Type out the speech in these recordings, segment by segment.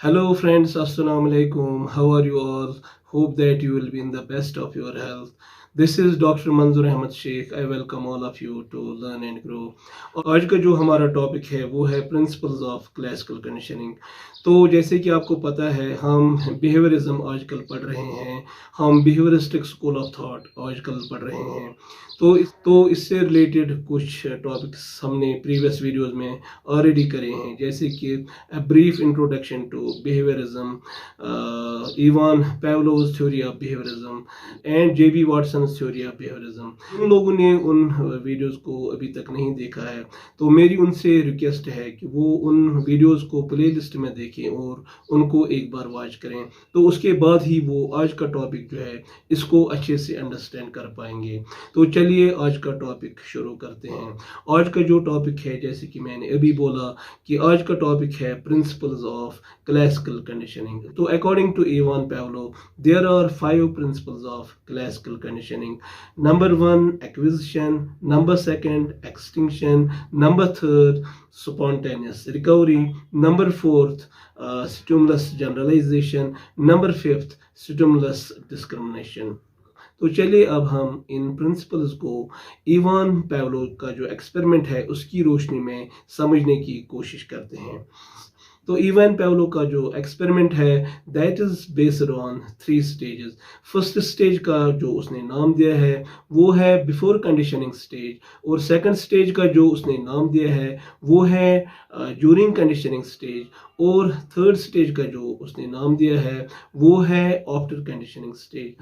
Hello friends, Assalamu alaikum. How are you all? Hope that you will be in the best of your health. This is Dr. Manzoor Ahmed Sheikh. I welcome all of you to learn and grow. आज का जो हमारा topic है वो है principles of classical conditioning. तो जैसे कि आपको पता है हम बिहेवियरिज्म आजकल पढ़ रहे हैं, हम बिहेवियरिस्टिक स्कूल ऑफ थॉट आजकल पढ़ रहे हैं। तो इससे रिलेटेड कुछ टॉपिक्स हमने प्रीवियस वीडियोस में ऑलरेडी करे हैं, जैसे कि a brief introduction to behaviorism, Ivan Pavlov's theory of behaviorism and J B Watson's theory of behaviorism। उन लोगों ने उन वीडियोस को अभी तक नहीं देखा है तो मेरी उनसे रिक्वेस्ट है कि वो उन वीडियोस को प्लेलिस्ट में देखें और उनको एक बार वॉच करें, तो उसके बाद ही वो आज का टॉपिक जो है इसको अच्छे से अंडरस्टैंड कर पाएंगे। तो चलिए आज का टॉपिक शुरू करते हैं। आज का जो टॉपिक है, जैसे कि मैंने अभी बोला कि आज का टॉपिक है प्रिंसिपल्स ऑफ क्लासिकल कंडीशनिंग। तो according to Ivan Pavlov there are 5 principles of classical conditioning. Number 1 acquisition, number 2 extinction, number 3 spontaneous recovery, number 4 stimulus generalization, number 5 stimulus discrimination। तो चलिए अब हम इन प्रिंसिपल्स को इवान पेवलोव का जो एक्सपेरिमेंट है उसकी रोशनी में समझने की कोशिश करते हैं। तो इवान पेवलोव का जो एक्सपेरिमेंट है that is based on 3 stages. First stage का जो उसने नाम दिया है वो है बिफोर कंडीशनिंग स्टेज, और सेकंड स्टेज का जो उसने नाम दिया है वो है ड्यूरिंग कंडीशनिंग स्टेज, और थर्ड स्टेज का जो उसने नाम दिया है वो है आफ्टर कंडीशनिंग स्टेज।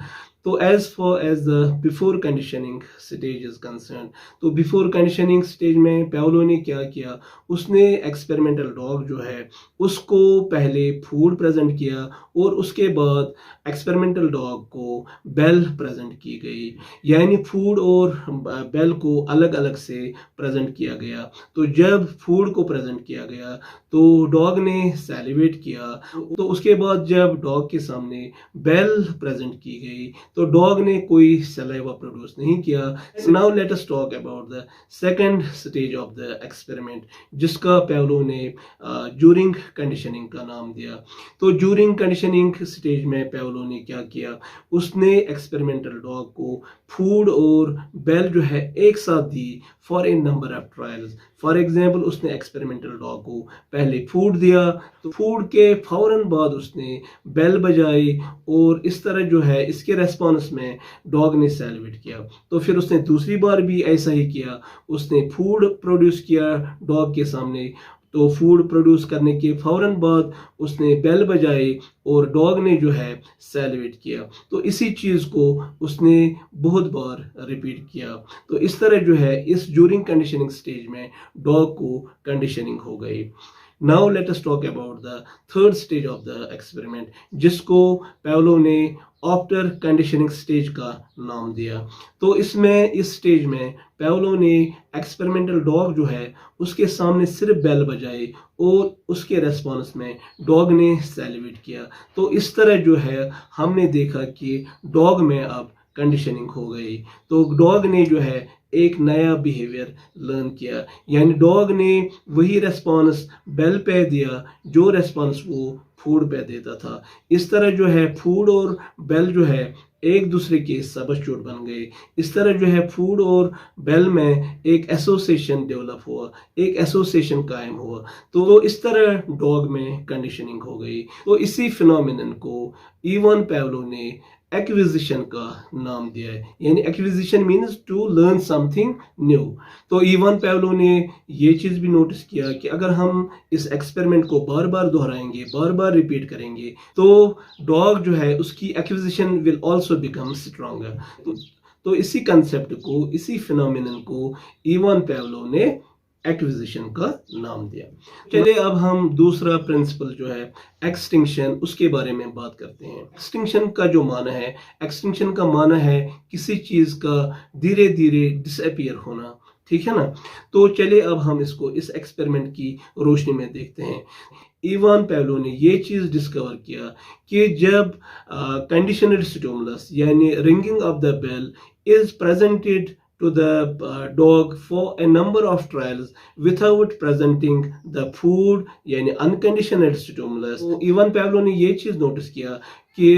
तो as far as the before conditioning stage is concern, तो बिफोर कंडीशनिंग स्टेज में पेवलोव ने क्या किया, उसने एक्सपेरिमेंटल डॉग जो है उसको पहले फूड प्रेजेंट किया और उसके बाद एक्सपेरिमेंटल डॉग को बेल प्रेजेंट की गई, यानी फूड और बेल को अलग अलग से प्रेजेंट किया गया। तो जब फूड को प्रेजेंट किया गया तो डॉग ने सैलिवेट किया, तो उसके बाद जब डॉग के सामने बेल प्रेजेंट की गई तो डॉग ने कोई सलाइवा प्रोड्यूस नहीं किया। Now let us talk about the second stage of the experiment, जिसका पेवलोव ने ड्यूरिंग कंडीशनिंग का नाम दिया। तो ड्यूरिंग कंडीशनिंग स्टेज में पेवलोव ने क्या किया, उसने एक्सपेरिमेंटल डॉग को फूड और बेल जो है एक साथ दी for a number of trials. For example उसने एक्सपेरिमेंटल डॉग को पहले फूड दिया, तो फूड के फौरन बाद उसने बेल बजाई, और इस तरह जो है इसके रेस्पॉन्स में डॉग ने सैलिवेट किया। तो फिर उसने दूसरी बार भी ऐसा ही किया, उसने फूड प्रोड्यूस किया डॉग के सामने, तो फूड प्रोड्यूस करने के फौरन बाद उसने बेल बजाई और डॉग ने जो है सैलिवेट किया। तो इसी चीज़ को उसने बहुत बार रिपीट किया। तो इस तरह जो है इस ड्यूरिंग कंडीशनिंग स्टेज में डॉग को कंडीशनिंग हो गई। Now let us talk about the third stage of the experiment, जिसको पेवलोव ने आफ्टर कंडीशनिंग स्टेज का नाम दिया। तो इस स्टेज में पेवलोव ने एक्सपेरिमेंटल डॉग जो है उसके सामने सिर्फ बेल बजाई और उसके रेस्पॉन्स में डॉग ने सैलिवेट किया। तो इस तरह जो है हमने देखा कि डॉग में अब कंडीशनिंग हो गई। तो डॉग ने जो है एक नया बिहेवियर लर्न किया, यानी डॉग ने वही रेस्पॉन्स बेल पे दिया जो रेस्पॉन्स वो फूड पे देता था। इस तरह जो है फूड और बेल जो है एक दूसरे के सब्स्टिट्यूट बन गए। इस तरह जो है फूड और बेल में एक एसोसिएशन डेवलप हुआ, एक एसोसिएशन कायम हुआ। तो इस तरह डॉग में कंडीशनिंग हो गई। तो इसी फिनोमिनन को इवान पेवलोव ने एक्विजिशन का नाम दिया है, यानी acquisition means to learn something new. तो इवान पेवलोव ने ये चीज़ भी नोटिस किया कि अगर हम इस एक्सपेरिमेंट को बार बार दोहराएंगे, बार बार रिपीट करेंगे, तो डॉग जो है उसकी acquisition will also become stronger. तो इसी कंसेप्ट को, इसी फिनोमिनन को इवान पेवलोव ने एक्विजिशन का नाम दिया। चलिए अब हम दूसरा प्रिंसिपल जो है एक्सटिंक्शन, उसके बारे में बात करते हैं। एक्सटिंक्शन का जो माना है, एक्सटिंक्शन का माना है किसी चीज का धीरे धीरे डिसअपीयर होना, ठीक है ना। तो चलिए अब हम इसको इस एक्सपेरिमेंट की रोशनी में देखते हैं। इवान पेवलोव ने ये चीज डिस्कवर किया कि जब कंडीशनड स्टिमुलस यानी ringing of the bell is presented to the dog for a number of trials without presenting the food यानी unconditioned stimulus. तो इवन पैवलो ने ये चीज़ नोटिस किया कि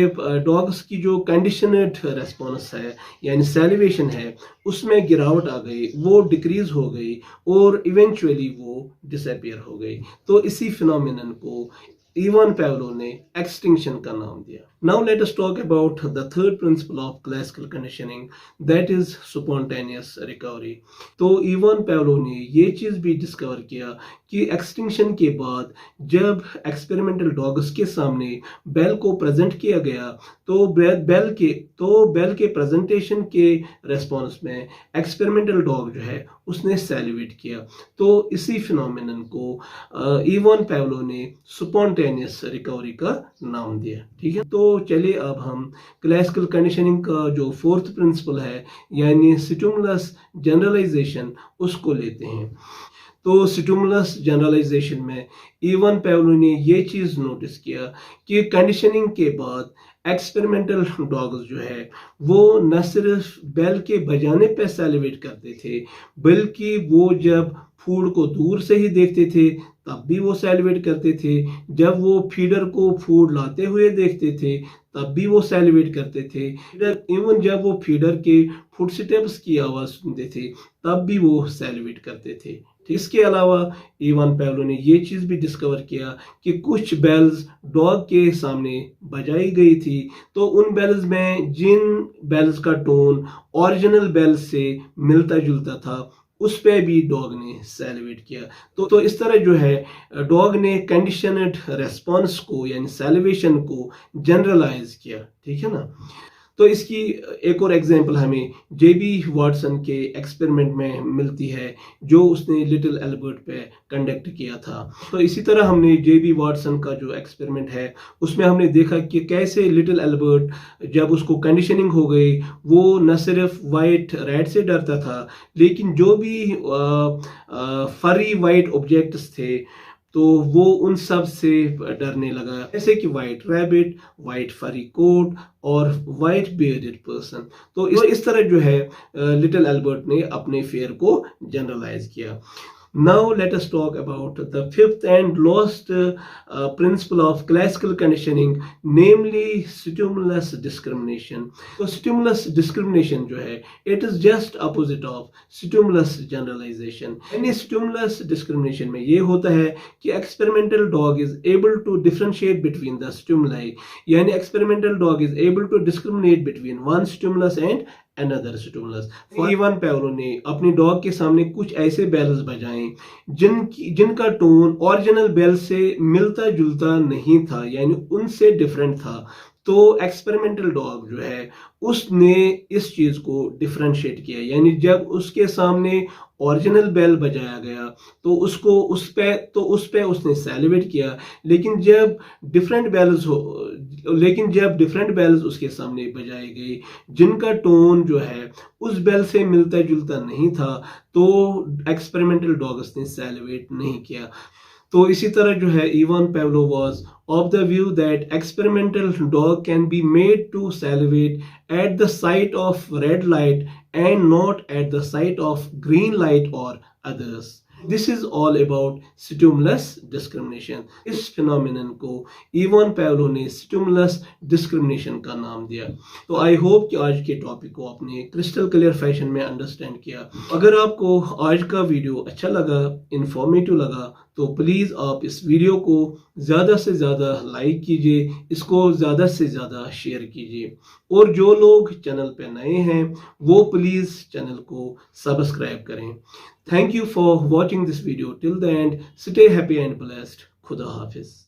डॉग्स की जो कंडीशनड रेस्पॉन्स है यानी सैलिवेशन है उसमें गिरावट आ गई, वो डिक्रीज हो गई और इवेंचुअली वो डिसअपियर हो गई। तो इसी फिनोमिनन को इवान पैवलो ने एक्सटिंक्शन का नाम दिया। Now let us talk about the third principle of classical conditioning, that is spontaneous recovery. तो इवान पैवलो ने ये चीज़ भी डिस्कवर किया कि एक्सटिंक्शन के बाद जब एक्सपेरिमेंटल डॉग्स के सामने बेल को प्रेजेंट किया गया तो बेल के प्रेजेंटेशन के रेस्पॉन्स में एक्सपेरिमेंटल डॉग जो है उसने सैलिवेट किया। तो इसी फिनोमिनन को इवान पैवलो ने स्पॉन्टेनियस रिकवरी का नाम दिया। ठीक है, तो चलिए अब हम क्लासिकल कंडीशनिंग का जो फोर्थ प्रिंसिपल है यानी स्टिमुलस जनरलाइजेशन उसको लेते हैं। तो स्टिमुलस जनरलाइजेशन में इवान पैवलो ने ये चीज़ नोटिस किया कि कंडीशनिंग के बाद एक्सपेरिमेंटल डॉग्स जो है वो न सिर्फ बेल के बजाने पे सैलिवेट करते थे बल्कि वो जब फूड को दूर से ही देखते थे तब भी वो सैलिवेट करते थे, जब वो फीडर को फूड लाते हुए देखते थे तब भी वो सैलिवेट करते थे, इवन जब वो फीडर के फुटस्टेप्स की आवाज़ सुनते थे तब भी वो सैलिवेट करते थे। इसके अलावा इवान पैवलो ने ये चीज़ भी डिस्कवर किया कि कुछ बेल्स डॉग के सामने बजाई गई थी तो उन बेल्स में जिन बेल्स का टोन ओरिजिनल बेल्स से मिलता जुलता था उस पे भी डॉग ने सैलिवेट किया। तो इस तरह जो है डॉग ने कंडीशनड रेस्पॉन्स को यानी सैलिवेशन को जनरलाइज किया। ठीक है ना। तो इसकी एक और एग्जांपल हमें जेबी वाटसन के एक्सपेरिमेंट में मिलती है जो उसने लिटिल एल्बर्ट पे कंडक्ट किया था। तो इसी तरह हमने जेबी वाटसन का जो एक्सपेरिमेंट है उसमें हमने देखा कि कैसे लिटिल एल्बर्ट जब उसको कंडीशनिंग हो गई वो न सिर्फ वाइट रैट से डरता था लेकिन जो भी फरी वाइट ऑब्जेक्ट्स थे तो वो उन सब से डरने लगा, जैसे कि वाइट रैबिट, वाइट फरी कोट और वाइट बियर्डेड पर्सन। तो इस तरह जो है लिटिल एल्बर्ट ने अपने फेयर को जनरलाइज किया। Now let us talk about the fifth and last principle of classical conditioning, namely stimulus discrimination. तो stimulus discrimination जो है it is just opposite of stimulus generalization. यानी stimulus discrimination में ये होता है कि experimental dog is able to differentiate between the stimuli, यानी experimental dog is able to discriminate between one stimulus and another stimulus. Ivan Pavlov ने अपनी dog के सामने कुछ ऐसे बेल्स बजाए जिनका टोन ओरिजिनल बेल से मिलता जुलता नहीं था यानी उनसे डिफरेंट था। तो एक्सपेरिमेंटल डॉग जो है उसने इस चीज को डिफरेंशिएट किया यानी जब उसके सामने ओरिजिनल बेल बजाया गया तो उस पे उसने सैलिवेट किया, लेकिन जब डिफरेंट बेल्स उसके सामने बजाई गई जिनका टोन जो है उस बेल से मिलता जुलता नहीं था तो एक्सपेरिमेंटल डॉग्स ने सैलिवेट नहीं किया। तो इसी तरह जो है Ivan Pavlov was of the view that experimental dog can be made to salivate at the sight of red light and not at the sight of green light or others. This is all about stimulus discrimination. इस phenomenon को Ivan Pavlov ने stimulus discrimination का नाम दिया। तो I hope कि आज के टॉपिक को आपने क्रिस्टल क्लियर फैशन में अंडरस्टैंड किया। अगर आपको आज का वीडियो अच्छा लगा, इंफॉर्मेटिव लगा तो प्लीज़ आप इस वीडियो को ज़्यादा से ज़्यादा लाइक कीजिए, इसको ज़्यादा से ज़्यादा शेयर कीजिए और जो लोग चैनल पे नए हैं वो प्लीज़ चैनल को सब्सक्राइब करें। Thank you for watching this video till the end. Stay happy and blessed. Khuda Hafiz.